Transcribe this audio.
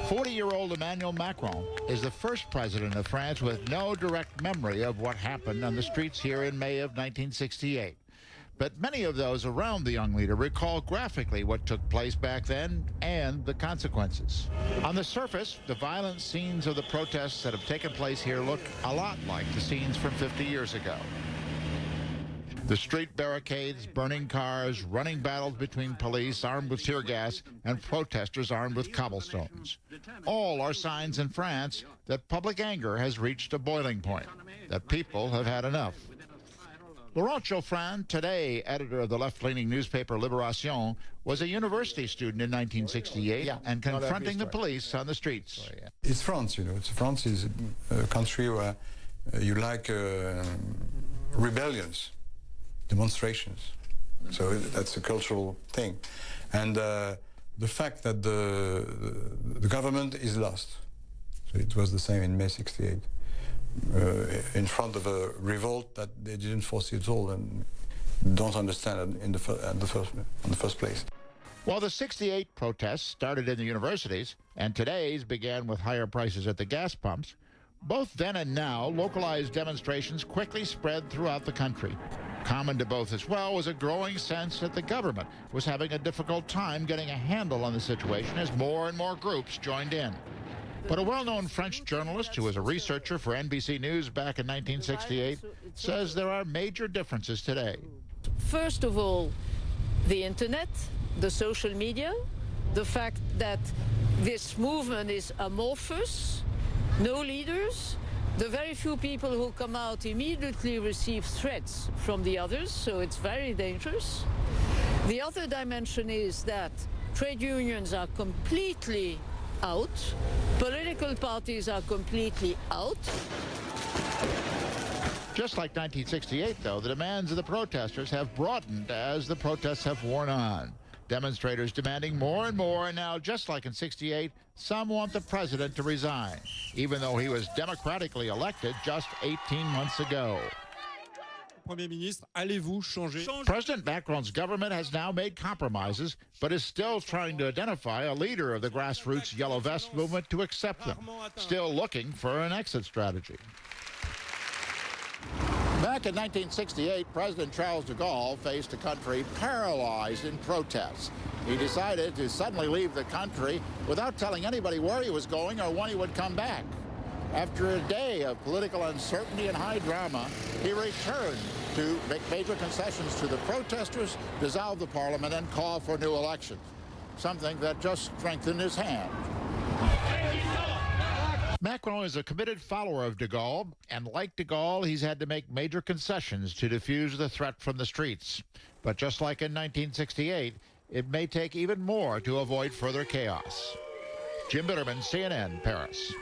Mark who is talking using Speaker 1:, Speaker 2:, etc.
Speaker 1: 40-year-old Emmanuel Macron is the first president of France with no direct memory of what happened on the streets here in May of 1968. But many of those around the young leader recall graphically what took place back then and the consequences. On the surface, the violent scenes of the protests that have taken place here look a lot like the scenes from 50 years ago. The street barricades, burning cars, running battles between police armed with tear gas and protesters armed with cobblestones. All are signs in France that public anger has reached a boiling point, that people have had enough. Laurent Geoffrin, today editor of the left-leaning newspaper Libération, was a university student in 1968 and confronting the police on the streets.
Speaker 2: It's France, you know. France is a country where you like rebellions, demonstrations. So that's a cultural thing. And the fact that the government is lost. So it was the same in May 68. In front of a revolt that they didn't foresee at all and don't understand in the first place.
Speaker 1: While the 68 protests started in the universities and today's began with higher prices at the gas pumps, both then and now localized demonstrations quickly spread throughout the country. Common to both as well was a growing sense that the government was having a difficult time getting a handle on the situation as more and more groups joined in. But a well-known French journalist who was a researcher for NBC News back in 1968 says there are major differences today.
Speaker 3: First of all, the internet, the social media, the fact that this movement is amorphous, no leaders, the very few people who come out immediately receive threats from the others, so it's very dangerous. The other dimension is that trade unions are completely out. Political parties are completely out.
Speaker 1: Just like 1968, though, the demands of the protesters have broadened as the protests have worn on. Demonstrators demanding more and more, and now, just like in 68, some want the president to resign, even though he was democratically elected just 18 months ago. President Macron's government has now made compromises, but is still trying to identify a leader of the grassroots Yellow Vest movement to accept them, still looking for an exit strategy. Back in 1968, President Charles de Gaulle faced a country paralyzed in protests. He decided to suddenly leave the country without telling anybody where he was going or when he would come back. After a day of political uncertainty and high drama, he returned to make major concessions to the protesters, dissolve the parliament, and call for new elections, something that just strengthened his hand. Macron is a committed follower of de Gaulle, and like de Gaulle, he's had to make major concessions to defuse the threat from the streets. But just like in 1968, it may take even more to avoid further chaos. Jim Bitterman, CNN, Paris.